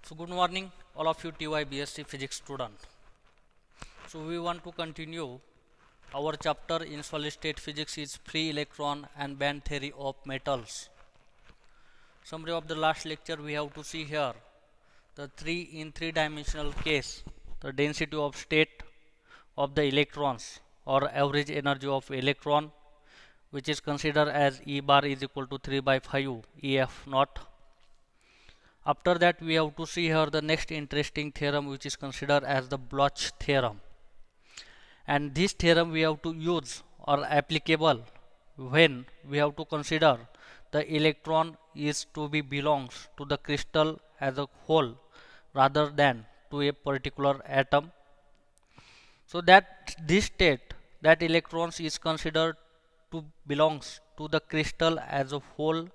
So good morning all of you TyBsc physics student. So we want to continue our chapter in solid state physics is free electron and band theory of metals. Summary of the last lecture we have to see here the three-dimensional case, the density of state of the electrons or average energy of electron, which is considered as E bar is equal to 3 by 5 EF naught. After that we have to see here the next interesting theorem, which is considered as the Blotch Theorem, and this theorem we have to use or applicable when we have to consider the electron is to be belongs to the crystal as a whole rather than to a particular atom. So that this state that electrons is considered to belongs to the crystal as a whole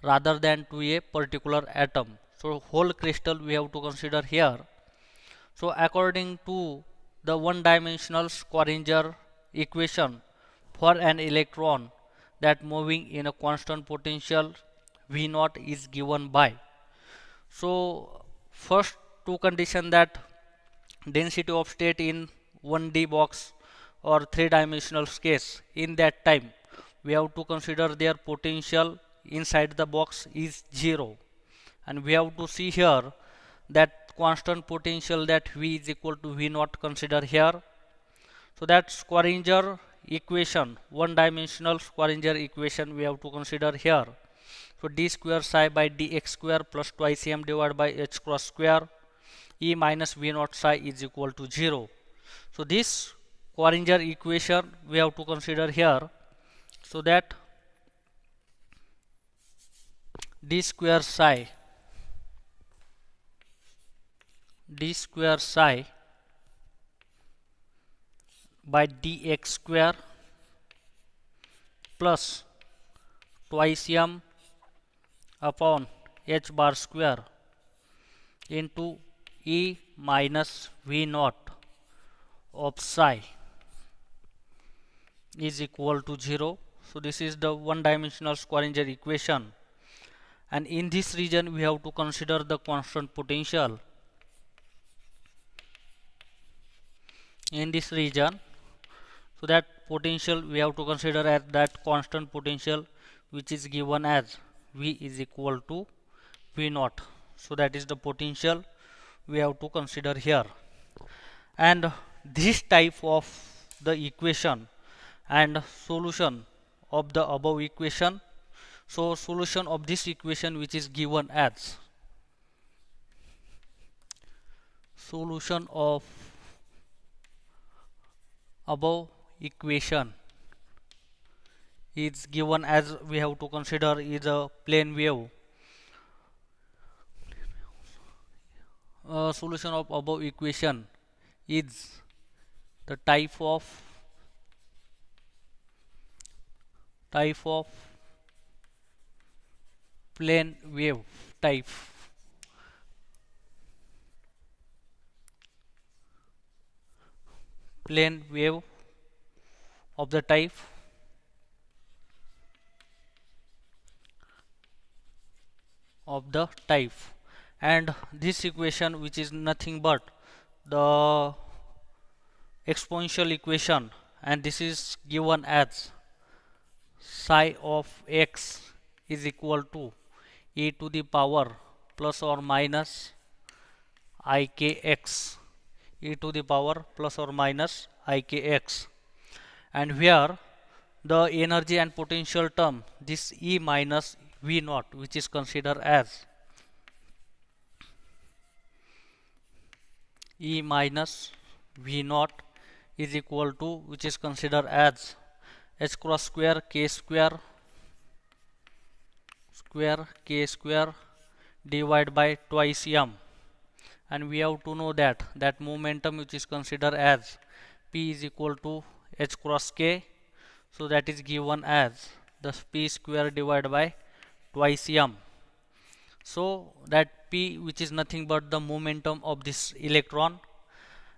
rather than to a particular atom. So whole crystal we have to consider here. So according to the one-dimensional Schrödinger equation for an electron that moving in a constant potential V naught is given by. So first two condition that density of state in 1D box or three-dimensional case, in that time we have to consider their potential inside the box is 0, and we have to see here that constant potential that V is equal to V naught consider here. So that Schrödinger equation, one-dimensional Schrödinger equation we have to consider here. So d square psi by dx square plus twice m divided by h cross square E minus V naught psi is equal to 0. So this Schrödinger equation we have to consider here. So that d square psi by dx square plus twice m upon h bar square into E minus V naught of psi is equal to 0. So this is the one-dimensional Schrödinger equation, and in this region we have to consider the constant potential. In this region, so that potential we have to consider as that constant potential which is given as V is equal to V naught. So that is the potential we have to consider here, and this type of the equation and solution of the above equation. So solution of this equation which is given as solution of above equation is given as we have to consider is a plane wave. Solution of above equation is the type of plane wave type. Plane wave of the type and this equation which is nothing but the exponential equation, and this is given as psi of x is equal to e to the power plus or minus ikx, e to the power plus or minus ikx, and where the energy and potential term this E minus V naught which is considered as E minus V naught is equal to which is considered as h cross square k square divided by twice m, and we have to know that momentum which is considered as P is equal to h cross k. So that is given as the P square divided by twice m. So that P which is nothing but the momentum of this electron,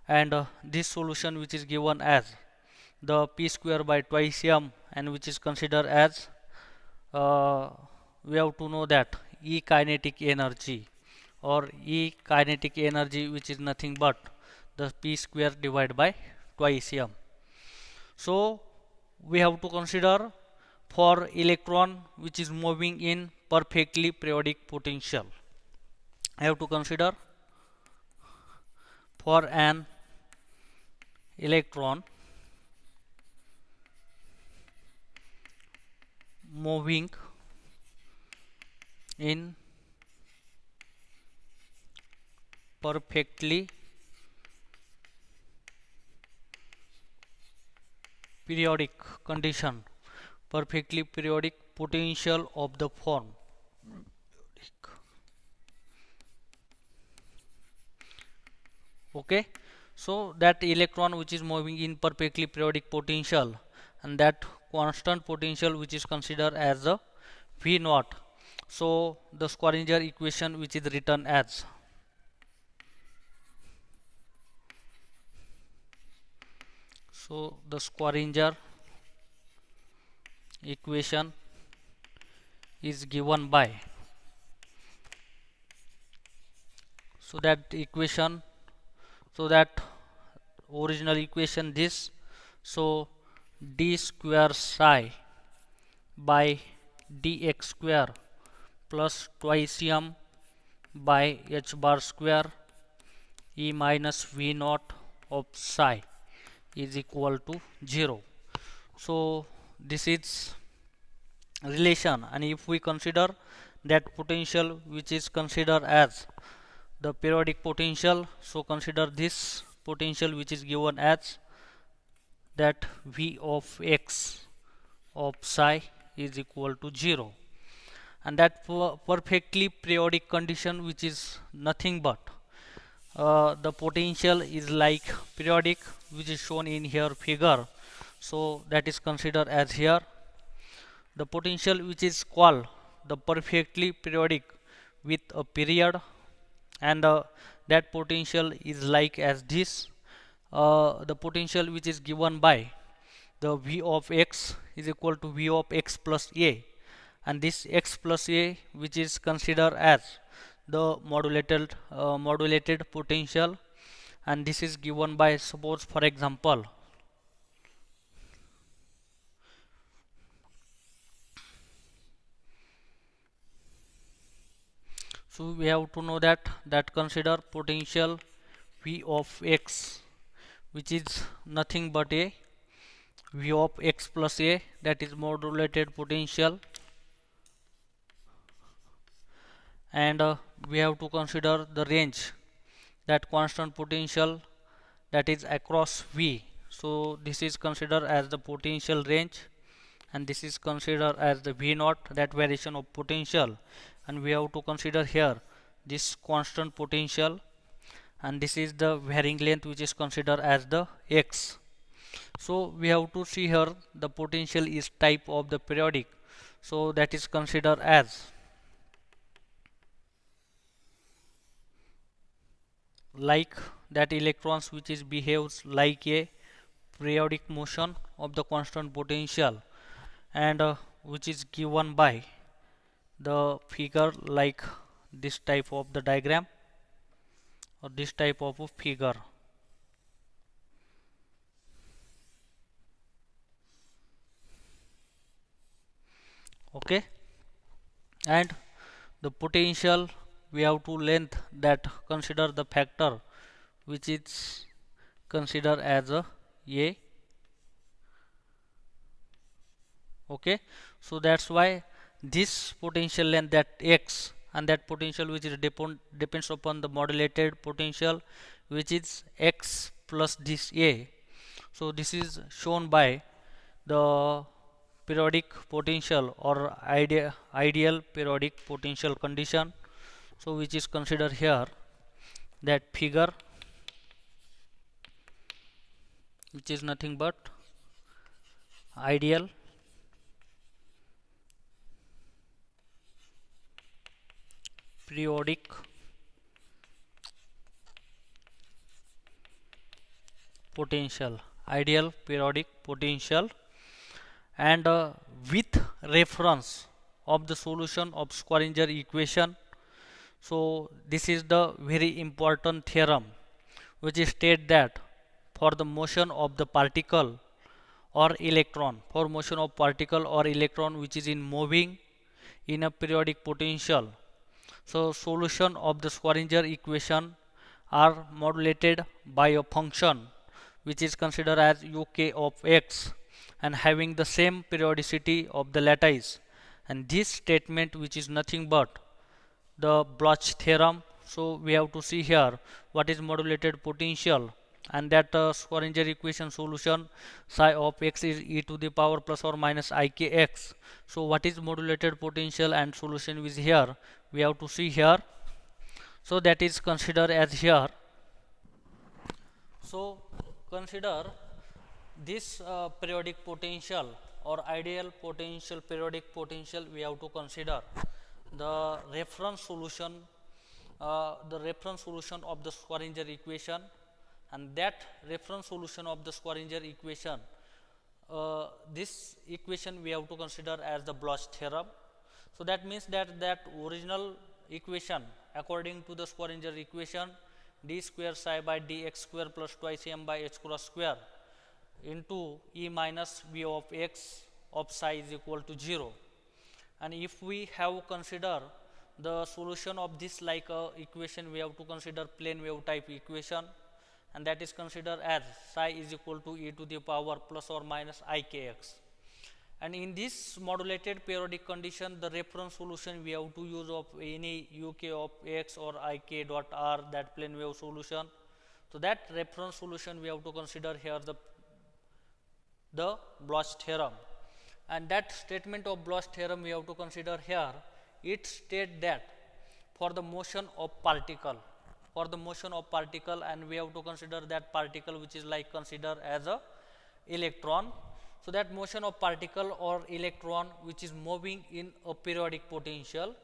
and this solution which is given as the P square by twice m, and which is considered as we have to know that E kinetic energy or E kinetic energy, which is nothing but the P square divided by twice m. So we have to consider for electron which is moving in perfectly periodic potential. I have to consider for an electron moving in perfectly periodic condition, perfectly periodic potential of the form. Okay, so that electron which is moving in perfectly periodic potential, and that constant potential which is considered as a V naught. So the Schrödinger equation which is written as the Schrödinger equation is given by, so that equation, so that original equation this, so d square psi by dx square plus twice m by h bar square e minus v naught of psi is equal to 0. So this is relation, and if we consider that potential which is considered as the periodic potential, so consider this potential which is given as that v of x of psi is equal to 0, and that perfectly periodic condition which is nothing but the potential is like periodic, which is shown in here figure, so that is considered as here the potential which is called the perfectly periodic with a period, and that potential is like as this, the potential which is given by the v of x is equal to v of x plus a, and this x plus a which is considered as the modulated potential, and this is given by, suppose for example, so we have to know that consider potential v of x which is nothing but a v of x plus a, that is modulated potential, and we have to consider the range, that constant potential that is across v, so this is considered as the potential range, and this is considered as the v naught, that variation of potential, and we have to consider here this constant potential, and this is the varying length which is considered as the x. So we have to see here the potential is type of the periodic, so that is considered as like that electrons which is behaves like a periodic motion of the constant potential, and which is given by the figure like this type of the diagram or this type of a figure. Okay, and the potential we have to length, that consider the factor which is considered as a okay, so that's why this potential length, that x, and that potential which is depends upon the modulated potential which is x plus this a, so this is shown by the periodic potential or ideal periodic potential condition, so which is considered here, that figure which is nothing but ideal periodic potential, ideal periodic potential, and with reference of the solution of Schrödinger equation, So this is the very important theorem which states that for the motion of the particle or electron, for motion of particle or electron which is in moving in a periodic potential, so solution of the Schrodinger equation are modulated by a function which is considered as uk of x and having the same periodicity of the lattice, and this statement which is nothing but the Blotch theorem. So we have to see here what is modulated potential, and that Schrodinger equation solution psi of x is e to the power plus or minus ikx. So what is modulated potential and solution is here we have to see here. So that is considered as here. So consider this periodic potential or ideal potential, periodic potential, we have to consider the reference solution of the Schrodinger equation, and that reference solution of the Schrodinger equation, this equation we have to consider as the Bloss theorem. So that means that original equation according to the Schrodinger equation, d square psi by dx square plus twice m by h cross square into e minus v of x of psi is equal to 0. And if we have consider the solution of this like equation, we have to consider plane wave type equation, and that is considered as psi is equal to e to the power plus or minus ikx. And in this modulated periodic condition, the reference solution we have to use of any uk of x or ik dot r, that plane wave solution. So that reference solution we have to consider here the Bloss theorem. And that statement of Bloss theorem we have to consider here. It states that for the motion of particle, and we have to consider that particle which is like consider as a electron. So that motion of particle or electron which is moving in a periodic potential,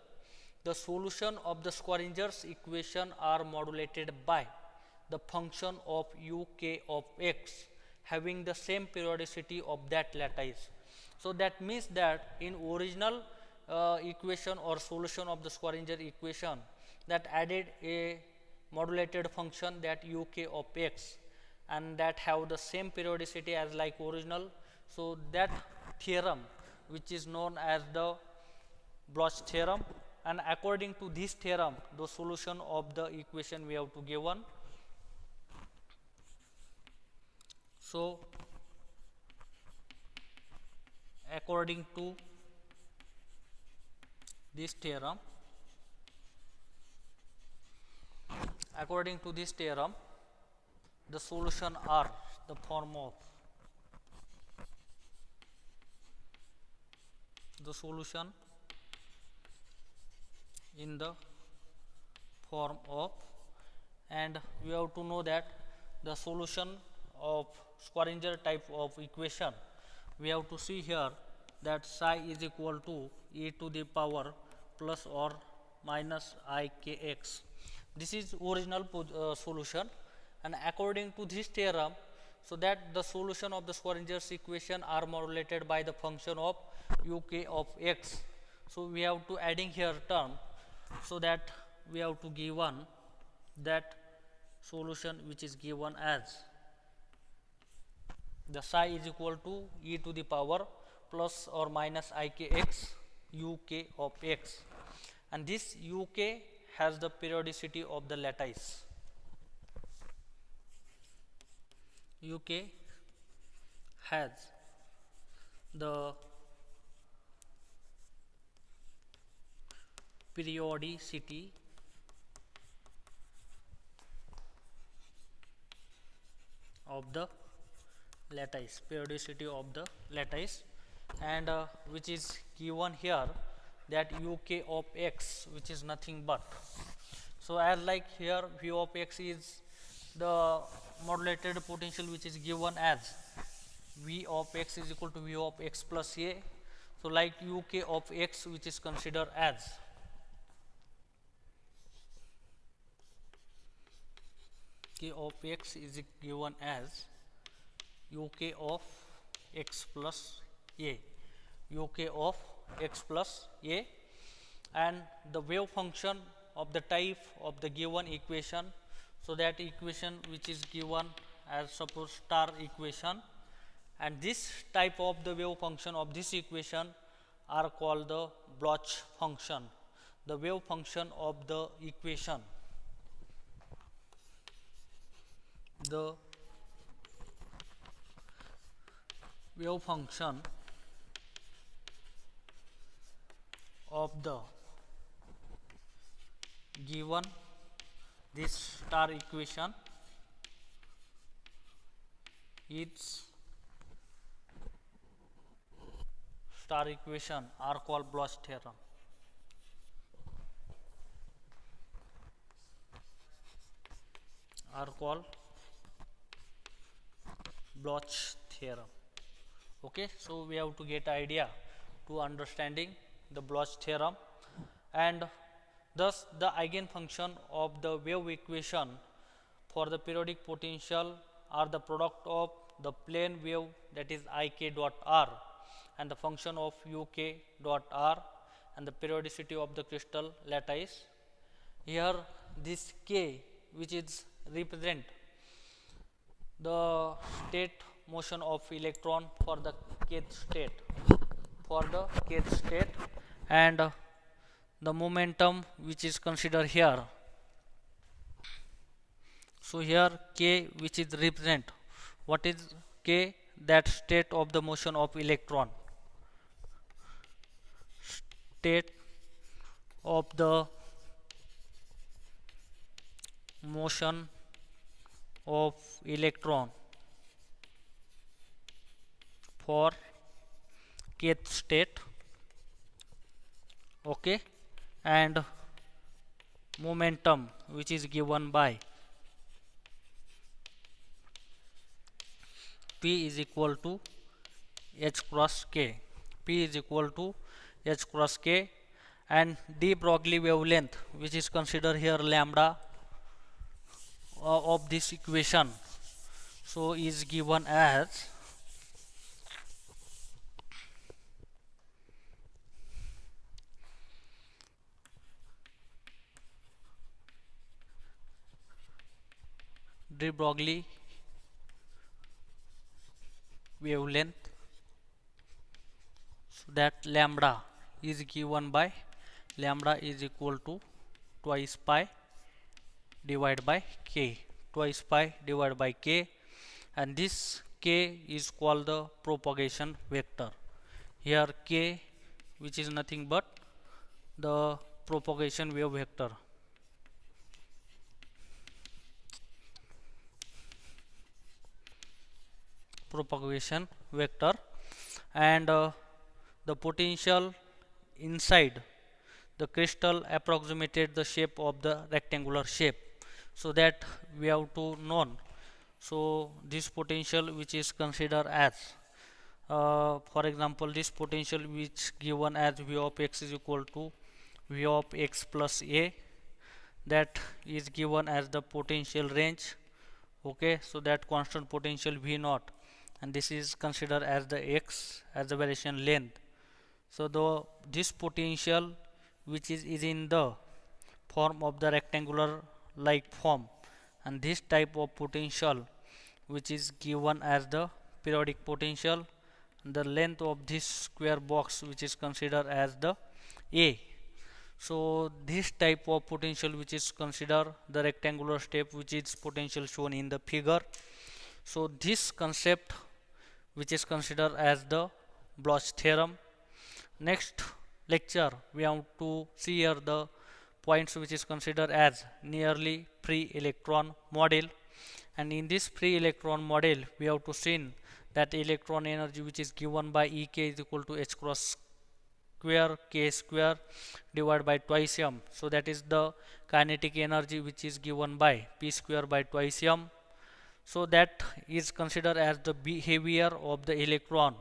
the solution of the Schrodinger's equation are modulated by the function of uk of x having the same periodicity of that lattice. So that means that in original equation or solution of the Schrodinger equation, that added a modulated function that uk of x, and that have the same periodicity as like original. So that theorem which is known as the Bloss theorem, and according to this theorem the solution of the equation we have to given. So according to this theorem, the solution are the form of the solution in the form of, and we have to know that the solution of Schrodinger type of equation, we have to see here that psi is equal to e to the power plus or minus ikx. This is original solution, and according to this theorem, so that the solution of the Schrodinger's equation are modulated by the function of uk of x. So we have to adding here term, so that we have to given that solution which is given as the psi is equal to e to the power plus or minus ikx uk of x, and this uk has the periodicity of the lattice. uk has the periodicity of the lattice, and which is given here that uk of x, which is nothing but, so as like here v of x is the modulated potential which is given as v of x is equal to v of x plus a. So like uk of x which is considered as k of x is given as uk of x plus a, and the wave function of the type of the given equation. So that equation which is given as suppose star equation, and this type of the wave function of this equation are called the Blotch function. The wave function of the equation, the wave function of the given this star equation is star equation are called Bloss theorem. Are called Blotch theorem. Okay, so we have to get idea to understanding the Bloss theorem, and thus the eigenfunction of the wave equation for the periodic potential are the product of the plane wave, that is ik dot r, and the function of uk dot r, and the periodicity of the crystal lattice. Here this k, which is represent the state motion of electron for the kth state, and the momentum which is considered here. So here k, which is represent what is k, that state of the motion of electron, state of the motion of electron for kth state. Okay, and momentum which is given by P is equal to h cross k. P is equal to h cross k, and de Broglie wavelength, which is considered here lambda of this equation, so is given as de Broglie wavelength, so that lambda is given by lambda is equal to twice pi divided by k, twice pi divided by k, and this k is called the propagation vector. Here k, which is nothing but the propagation wave vector. Propagation vector, and the potential inside the crystal approximated the shape of the rectangular shape, so that we have to know. So this potential which is considered as for example, this potential which given as v of x is equal to v of x plus a, that is given as the potential range. Okay, so that constant potential v naught, and this is considered as the x as the variation length. So this potential which is in the form of the rectangular like form, and this type of potential which is given as the periodic potential, the length of this square box which is considered as the a. So this type of potential which is considered the rectangular shape, which is potential shown in the figure. So this concept which is considered as the Bloss theorem. Next lecture we have to see here the points which is considered as nearly free electron model, and in this free electron model we have to see that electron energy which is given by Ek is equal to h cross square k square divided by twice m. So that is the kinetic energy which is given by p square by twice m. So that is considered as the behavior of the electron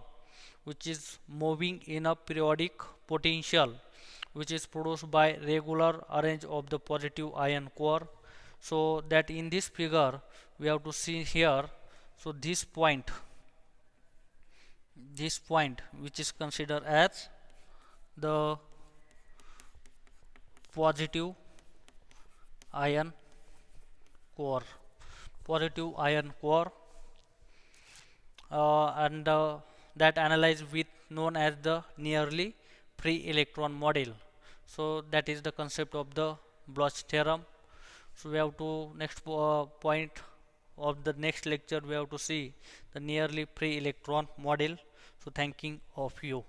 which is moving in a periodic potential, which is produced by regular arrange of the positive ion core. So that in this figure we have to see here, so this point which is considered as the positive ion core, positive ion core, and that analyze with known as the nearly free electron model. So that is the concept of the Bloss theorem. So we have to next point of the next lecture we have to see the nearly free electron model. So thanking of you.